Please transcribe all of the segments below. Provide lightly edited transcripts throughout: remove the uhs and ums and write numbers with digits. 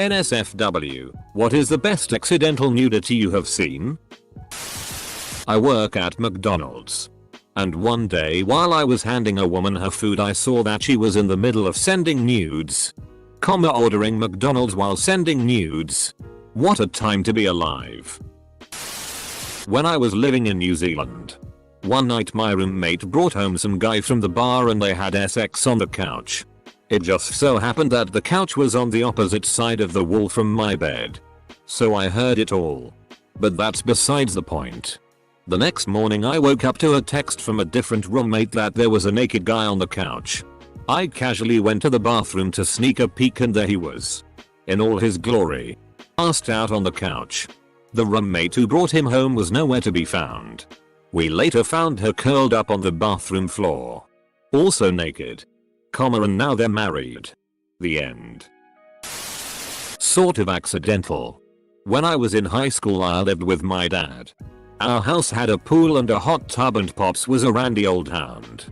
NSFW, what is the best accidental nudity you have seen? I work at McDonald's. And one day while I was handing a woman her food I saw that she was in the middle of sending nudes. Ordering McDonald's while sending nudes. What a time to be alive. When I was living in New Zealand. One night my roommate brought home some guy from the bar and they had sex on the couch. It just so happened that the couch was on the opposite side of the wall from my bed. So I heard it all. But that's besides the point. The next morning I woke up to a text from a different roommate that there was a naked guy on the couch. I casually went to the bathroom to sneak a peek and there he was. In all his glory. Passed out on the couch. The roommate who brought him home was nowhere to be found. We later found her curled up on the bathroom floor. Also naked. And now they're married. The end. Sort of accidental. When I was in high school I lived with my dad. Our house had a pool and a hot tub and Pops was a randy old hound.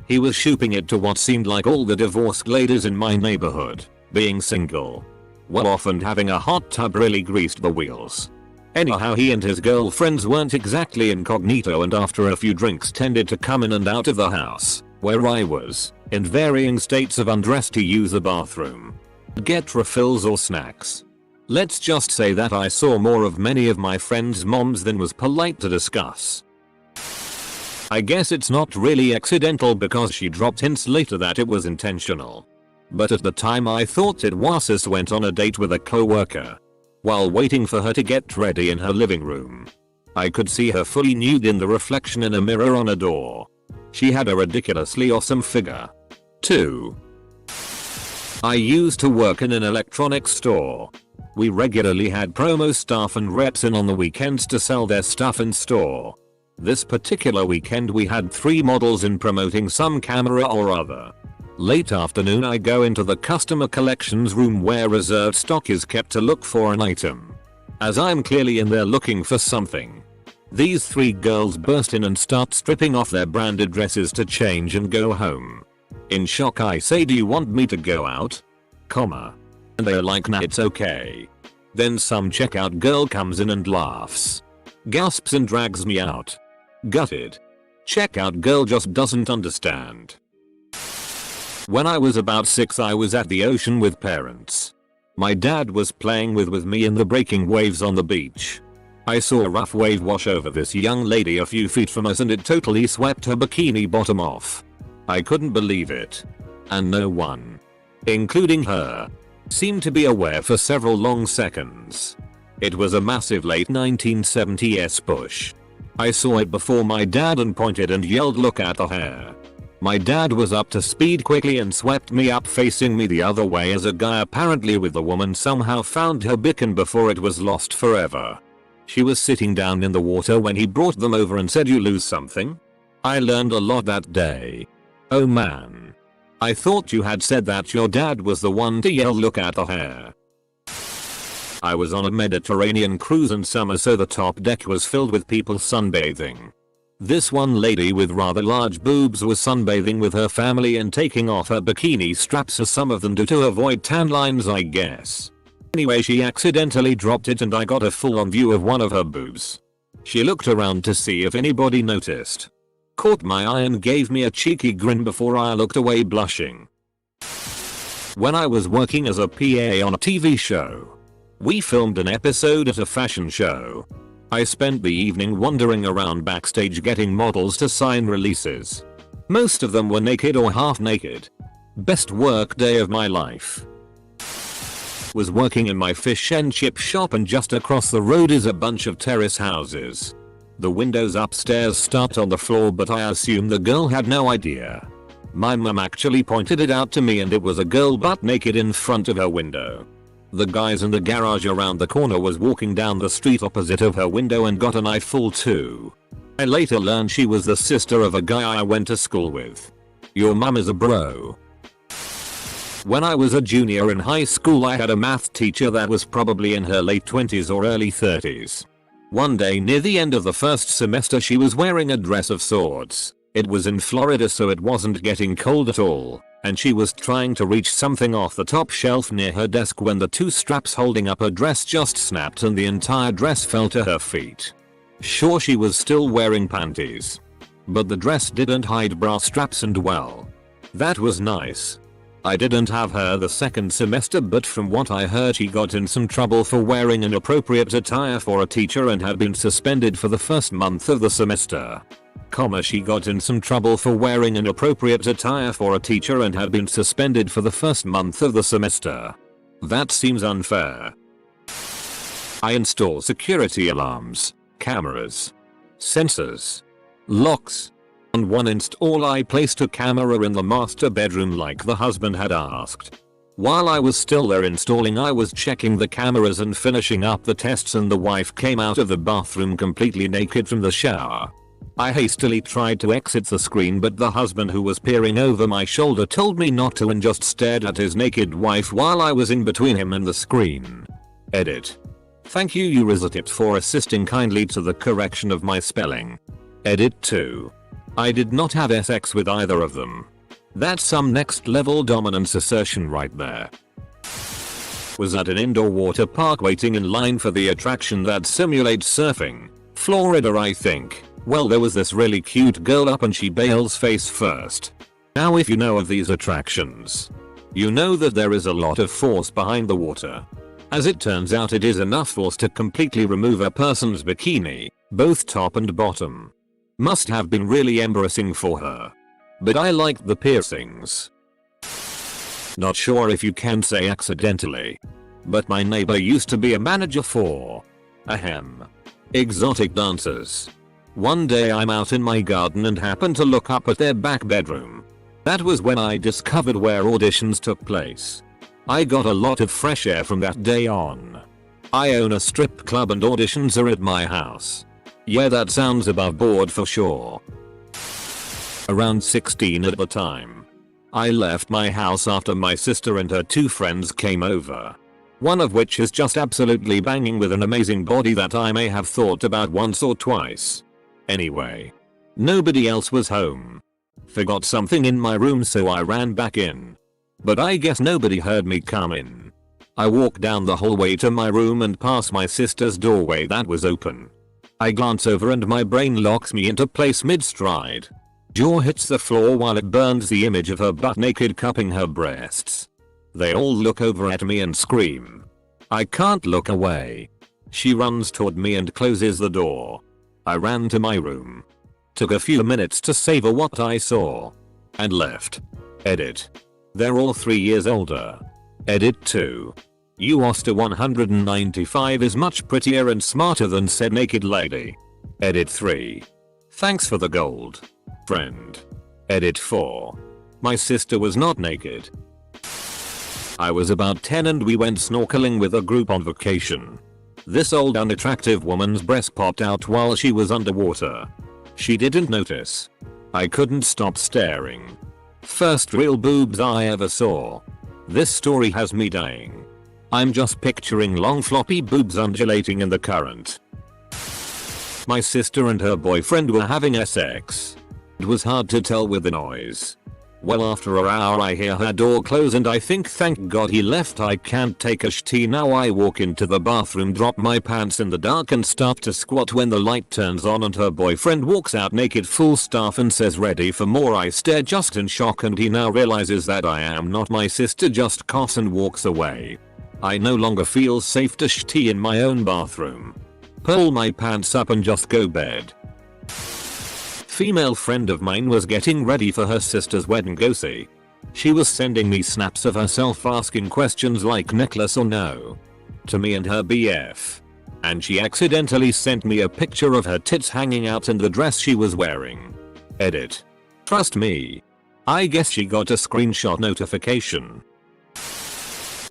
He was shooping it to what seemed like all the divorced ladies in my neighborhood, being single. Well off and having a hot tub really greased the wheels. Anyhow he and his girlfriends weren't exactly incognito and after a few drinks tended to come in and out of the house, where I was, in varying states of undress to use the bathroom. Get refills or snacks. Let's just say that I saw more of many of my friends' moms than was polite to discuss. I guess it's not really accidental because she dropped hints later that it was intentional. But at the time I thought it was. Sis went on a date with a coworker. While waiting for her to get ready in her living room, I could see her fully nude in the reflection in a mirror on a door. She had a ridiculously awesome figure. 2. I used to work in an electronics store. We regularly had promo staff and reps in on the weekends to sell their stuff in store. This particular weekend we had 3 models in promoting some camera or other. Late afternoon I go into the customer collections room where reserved stock is kept to look for an item. As I'm clearly in there looking for something, these 3 girls burst in and start stripping off their branded dresses to change and go home. In shock I say, do you want me to go out? And they're like, nah, it's okay. Then some checkout girl comes in and laughs, gasps and drags me out. Gutted. Checkout girl just doesn't understand. When I was about 6 I was at the ocean with parents. My dad was playing with me in the breaking waves on the beach. I saw a rough wave wash over this young lady a few feet from us and it totally swept her bikini bottom off. I couldn't believe it. And no one, including her, seemed to be aware for several long seconds. It was a massive late 1970s push. I saw it before my dad and pointed and yelled, look at the hair. My dad was up to speed quickly and swept me up facing me the other way as a guy apparently with the woman somehow found her bikini before it was lost forever. She was sitting down in the water when he brought them over and said, you lose something? I learned a lot that day. Oh man. I thought you had said that your dad was the one to yell look at the hair. I was on a Mediterranean cruise in summer so the top deck was filled with people sunbathing. This one lady with rather large boobs was sunbathing with her family and taking off her bikini straps as some of them do to avoid tan lines I guess. Anyway she accidentally dropped it and I got a full on view of one of her boobs. She looked around to see if anybody noticed. Caught my eye and gave me a cheeky grin before I looked away blushing. When I was working as a PA on a TV show, we filmed an episode at a fashion show. I spent the evening wandering around backstage getting models to sign releases. Most of them were naked or half naked. Best work day of my life. Was working in my fish and chip shop and just across the road is a bunch of terrace houses. The windows upstairs start on the floor but I assume the girl had no idea. My mum actually pointed it out to me and it was a girl butt naked in front of her window. The guys in the garage around the corner was walking down the street opposite of her window and got an eyeful too. I later learned she was the sister of a guy I went to school with. Your mum is a bro. When I was a junior in high school I had a math teacher that was probably in her late 20s or early 30s. One day near the end of the first semester she was wearing a dress of sorts. It was in Florida so it wasn't getting cold at all. and she was trying to reach something off the top shelf near her desk when the two straps holding up her dress just snapped and the entire dress fell to her feet. Sure, she was still wearing panties, but the dress didn't hide bra straps, and well, that was nice. I didn't have her the second semester, but from what I heard she got in some trouble for wearing inappropriate attire for a teacher and had been suspended for the first month of the semester. She got in some trouble for wearing inappropriate attire for a teacher and had been suspended for the first month of the semester. That seems unfair. I install security alarms, cameras, sensors, locks. On one install I placed a camera in the master bedroom like the husband had asked. While I was still there installing, I was checking the cameras and finishing up the tests, and the wife came out of the bathroom completely naked from the shower. I hastily tried to exit the screen, but the husband, who was peering over my shoulder, told me not to and just stared at his naked wife while I was in between him and the screen. Edit. Thank you Eurizatips for assisting kindly to the correction of my spelling. Edit 2. I did not have sex with either of them. That's some next level dominance assertion right there. Was at an indoor water park waiting in line for the attraction that simulates surfing. Florida, I think. Well, there was this really cute girl up and she bails face first. Now if you know of these attractions, you know that there is a lot of force behind the water. As it turns out, it is enough force to completely remove a person's bikini, both top and bottom. Must have been really embarrassing for her. But I liked the piercings. Not sure if you can say accidentally, but my neighbor used to be a manager for exotic dancers. One day I'm out in my garden and happened to look up at their back bedroom. That was when I discovered where auditions took place. I got a lot of fresh air from that day on. I own a strip club and auditions are at my house. Yeah, that sounds above board for sure. Around 16 at the time, I left my house after my sister and her two friends came over. One of which is just absolutely banging with an amazing body that I may have thought about once or twice. Anyway, nobody else was home. Forgot something in my room, so I ran back in. But I guess nobody heard me come in. I walked down the hallway to my room and past my sister's doorway that was open. I glance over and my brain locks me into place mid-stride. Jaw hits the floor while it burns the image of her butt naked cupping her breasts. They all look over at me and scream. I can't look away. She runs toward me and closes the door. I ran to my room. Took a few minutes to savor what I saw. And left. Edit. They're all 3 years older. Edit 2. You Oster 195 is much prettier and smarter than said naked lady. Edit 3. Thanks for the gold, friend. Edit 4. My sister was not naked. I was about 10 and we went snorkeling with a group on vacation. This old unattractive woman's breast popped out while she was underwater. She didn't notice. I couldn't stop staring. First real boobs I ever saw. This story has me dying. I'm just picturing long floppy boobs undulating in the current. My sister and her boyfriend were having sex. It was hard to tell with the noise. Well, after an hour I hear her door close and I think thank God he left, I can't take a shitty now. I walk into the bathroom, drop my pants in the dark and start to squat when the light turns on and her boyfriend walks out naked full staff and says ready for more. I stare just in shock and he now realizes that I am not my sister, just coughs and walks away. I no longer feel safe to shitty in my own bathroom. Pull my pants up and just go bed. Female friend of mine was getting ready for her sister's wedding go-see. She was sending me snaps of herself asking questions like necklace or no to me and her BF. And she accidentally sent me a picture of her tits hanging out in the dress she was wearing. Edit. Trust me. I guess she got a screenshot notification.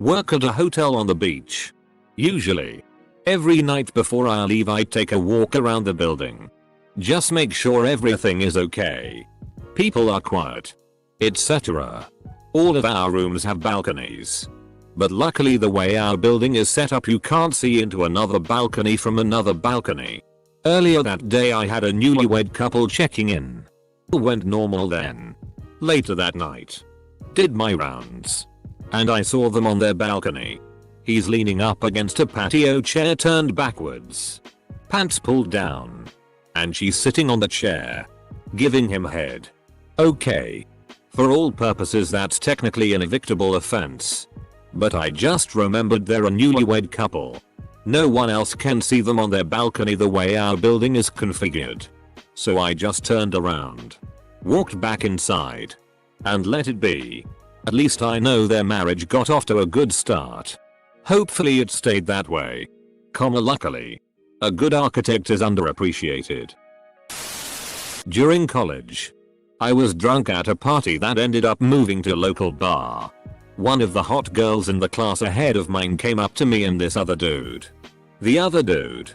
Work at a hotel on the beach. Usually, every night before I leave I take a walk around the building. Just make sure everything is okay. People are quiet, etc. All of our rooms have balconies. But luckily the way our building is set up you can't see into another balcony from another balcony. Earlier that day I had a newlywed couple checking in. Went normal then. Later that night, Did my rounds. And I saw them on their balcony. He's leaning up against a patio chair turned backwards. Pants pulled down. And she's sitting on the chair. Giving him head. Okay. For all purposes that's technically an evictable offense. But I just remembered they're a newlywed couple. No one else can see them on their balcony the way our building is configured. So I just turned around. Walked back inside. And let it be. At least I know their marriage got off to a good start. Hopefully it stayed that way. Luckily. A good architect is underappreciated. During college. I was drunk at a party that ended up moving to a local bar. One of the hot girls in the class ahead of mine came up to me and this other dude. The other dude,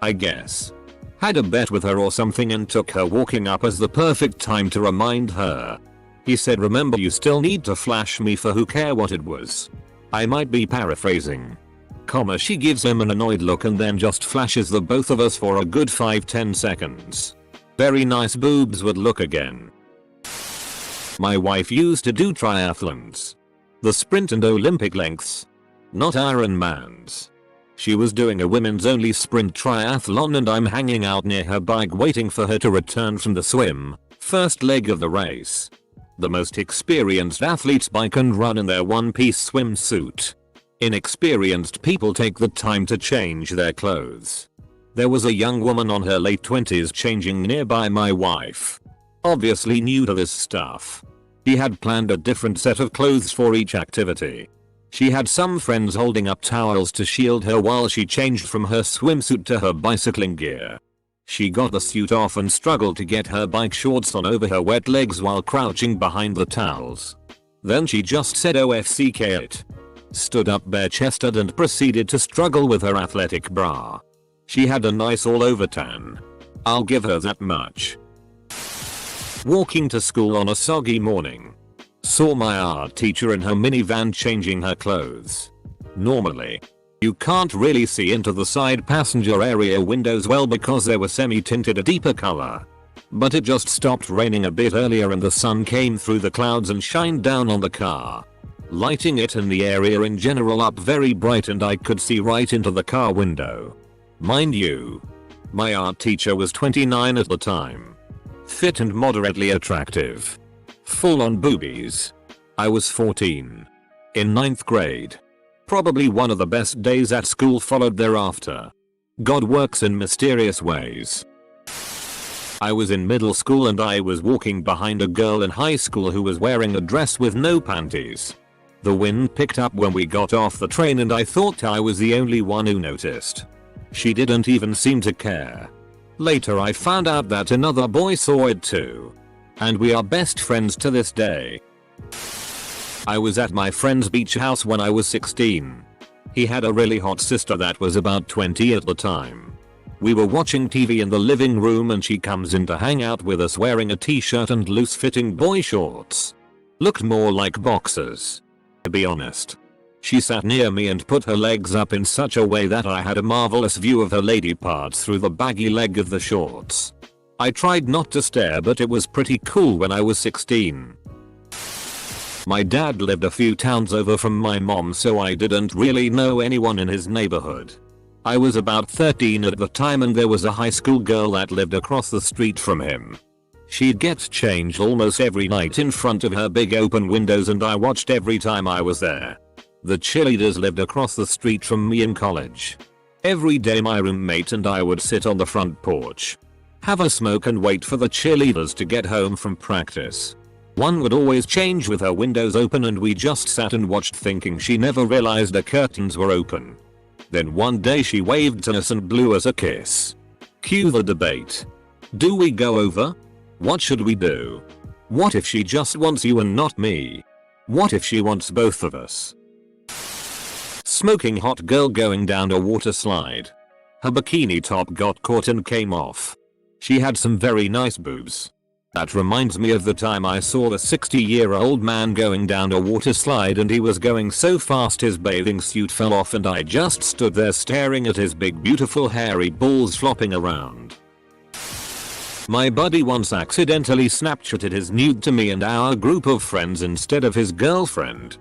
I guess, had a bet with her or something and took her walking up as the perfect time to remind her. He said, "Remember, you still need to flash me for who care what it was." I might be paraphrasing. She gives him an annoyed look and then just flashes the both of us for a good 5-10 seconds. Very nice boobs would look again. My wife used to do triathlons. The sprint and Olympic lengths. Not Ironmans. She was doing a women's only sprint triathlon and I'm hanging out near her bike waiting for her to return from the swim, first leg of the race. The most experienced athletes bike and run in their one-piece swimsuit. Inexperienced people take the time to change their clothes. There was a young woman on her late 20s changing nearby my wife. Obviously new to this stuff. She had planned a different set of clothes for each activity. She had some friends holding up towels to shield her while she changed from her swimsuit to her bicycling gear. She got the suit off and struggled to get her bike shorts on over her wet legs while crouching behind the towels. Then she just said OFCK it. Stood up bare-chested and proceeded to struggle with her athletic bra. She had a nice all-over tan. I'll give her that much. Walking to school on a soggy morning. Saw my art teacher in her minivan changing her clothes. Normally, you can't really see into the side passenger area windows well because they were semi-tinted a deeper color. But it just stopped raining a bit earlier and the sun came through the clouds and shined down on the car, lighting it and the area in general up very bright and I could see right into the car window. Mind you, my art teacher was 29 at the time. Fit and moderately attractive. Full on boobies. I was 14. In 9th grade. Probably one of the best days at school followed thereafter. God works in mysterious ways. I was in middle school and I was walking behind a girl in high school who was wearing a dress with no panties. The wind picked up when we got off the train and I thought I was the only one who noticed. She didn't even seem to care. Later I found out that another boy saw it too. And we are best friends to this day. I was at my friend's beach house when I was 16. He had a really hot sister that was about 20 at the time. We were watching TV in the living room and she comes in to hang out with us wearing a t-shirt and loose-fitting boy shorts. Looked more like boxers. To be honest. She sat near me and put her legs up in such a way that I had a marvelous view of her lady parts through the baggy leg of the shorts. I tried not to stare but it was pretty cool when I was 16. My dad lived a few towns over from my mom so I didn't really know anyone in his neighborhood. I was about 13 at the time and there was a high school girl that lived across the street from him. She'd get changed almost every night in front of her big open windows and I watched every time I was there. The cheerleaders lived across the street from me in college. Every day my roommate and I would sit on the front porch, have a smoke and wait for the cheerleaders to get home from practice. One would always change with her windows open and we just sat and watched thinking she never realized the curtains were open. Then one day she waved to us and blew us a kiss. Cue the debate. Do we go over? What should we do? What if she just wants you and not me? What if she wants both of us? Smoking hot girl going down a water slide. Her bikini top got caught and came off. She had some very nice boobs. That reminds me of the time I saw the 60-year-old man going down a water slide and he was going so fast his bathing suit fell off and I just stood there staring at his big beautiful hairy balls flopping around. My buddy once accidentally Snapchatted his nude to me and our group of friends instead of his girlfriend.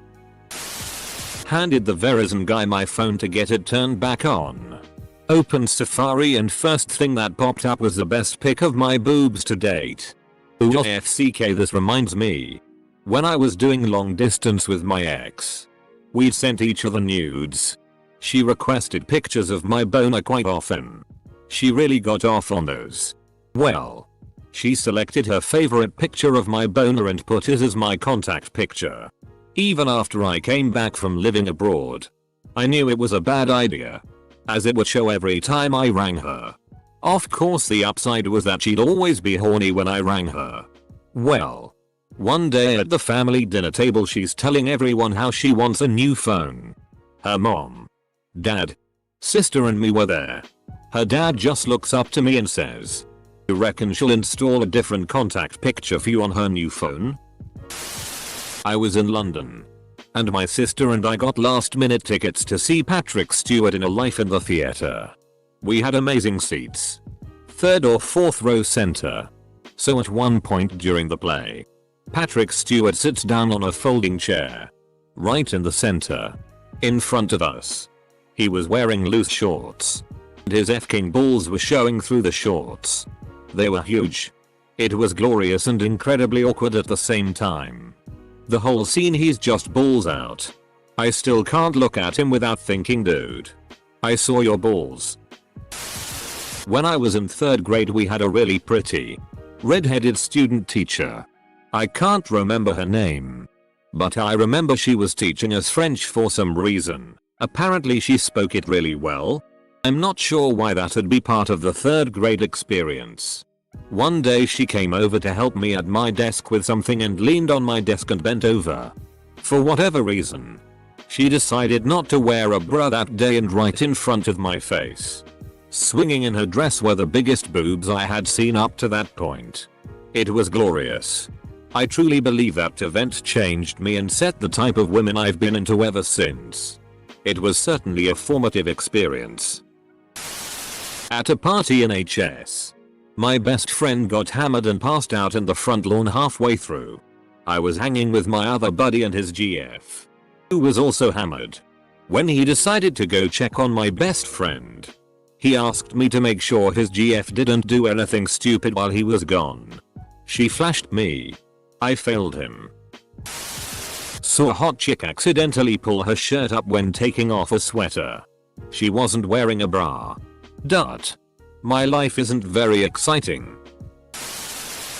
Handed the Verizon guy my phone to get it turned back on. Opened Safari and first thing that popped up was the best pic of my boobs to date. Ooh FCK, this reminds me. When I was doing long distance with my ex. We'd sent each other nudes. She requested pictures of my boner quite often. She really got off on those. Well, she selected her favorite picture of my boner and put it as my contact picture. Even after I came back from living abroad. I knew it was a bad idea, as it would show every time I rang her. Of course the upside was that she'd always be horny when I rang her. Well, one day at the family dinner table she's telling everyone how she wants a new phone. Her mom, dad, sister and me were there. Her dad just looks up to me and says, "You reckon she'll install a different contact picture for you on her new phone?" I was in London, and my sister and I got last minute tickets to see Patrick Stewart in A Life in the Theatre. We had amazing seats. 3rd or 4th row center. So at one point during the play, Patrick Stewart sits down on a folding chair. Right in the center. In front of us. He was wearing loose shorts. And his F-king balls were showing through the shorts. They were huge. It was glorious and incredibly awkward at the same time. The whole scene he's just balls out. I still can't look at him without thinking, dude, I saw your balls. When I was in 3rd grade we had a really pretty, red-headed student teacher. I can't remember her name. But I remember she was teaching us French for some reason. Apparently she spoke it really well. I'm not sure why that'd be part of the 3rd grade experience. One day she came over to help me at my desk with something and leaned on my desk and bent over. For whatever reason, she decided not to wear a bra that day and right in front of my face. Swinging in her dress were the biggest boobs I had seen up to that point. It was glorious. I truly believe that event changed me and set the type of women I've been into ever since. It was certainly a formative experience. At a party in HS, my best friend got hammered and passed out in the front lawn halfway through. I was hanging with my other buddy and his GF, who was also hammered. When he decided to go check on my best friend, he asked me to make sure his GF didn't do anything stupid while he was gone. She flashed me. I failed him. Saw a hot chick accidentally pull her shirt up when taking off a sweater. She wasn't wearing a bra. Dot. My life isn't very exciting.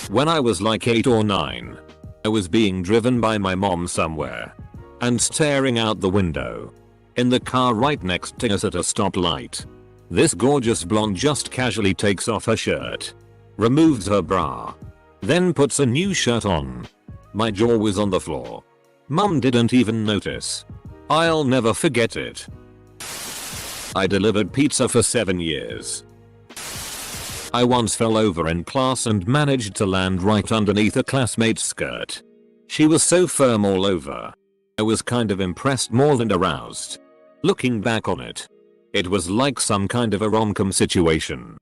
When I was like 8 or 9, I was being driven by my mom somewhere and staring out the window. In the car right next to us at a stoplight, this gorgeous blonde just casually takes off her shirt, removes her bra, then puts a new shirt on. My jaw was on the floor. Mom didn't even notice. I'll never forget it. I delivered pizza for 7 years. I once fell over in class and managed to land right underneath a classmate's skirt. She was so firm all over. I was kind of impressed more than aroused. Looking back on it, it was like some kind of a rom-com situation.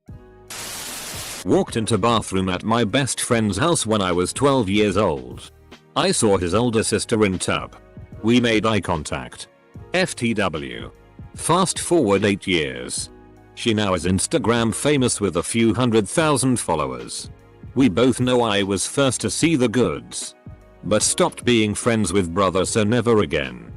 Walked into bathroom at my best friend's house when I was 12 years old. I saw his older sister in tub. We made eye contact. FTW. Fast forward 8 years. She now is Instagram famous with a few 100,000 followers. We both know I was first to see the goods, but stopped being friends with brother, so never again.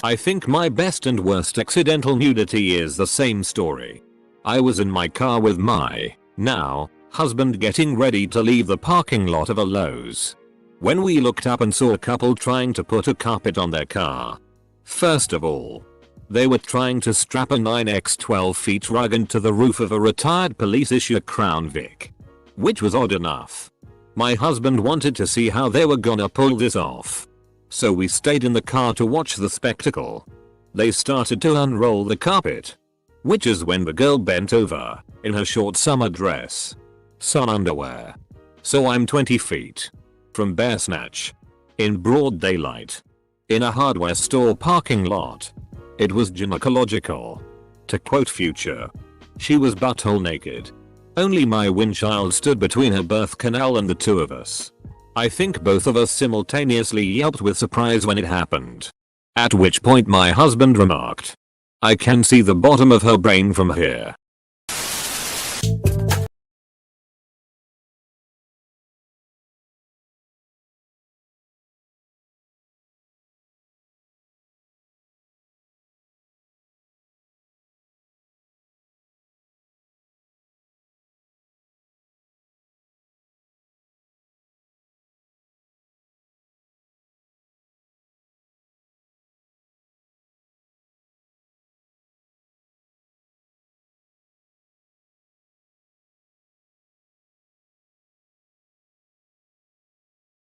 I think my best and worst accidental nudity is the same story. I was in my car with my, now, husband getting ready to leave the parking lot of a Lowe's, when we looked up and saw a couple trying to put a carpet on their car. First of all, they were trying to strap a 9x12 feet rug into the roof of a retired police issue Crown Vic, which was odd enough. My husband wanted to see how they were gonna pull this off, so we stayed in the car to watch the spectacle. They started to unroll the carpet, which is when the girl bent over, in her short summer dress, sun underwear. So I'm 20 feet from bear snatch, in broad daylight, in a hardware store parking lot. It was gynecological. To quote Future, she was butthole naked. Only my windchild stood between her birth canal and the two of us. I think both of us simultaneously yelped with surprise when it happened. At which point my husband remarked, "I can see the bottom of her brain from here."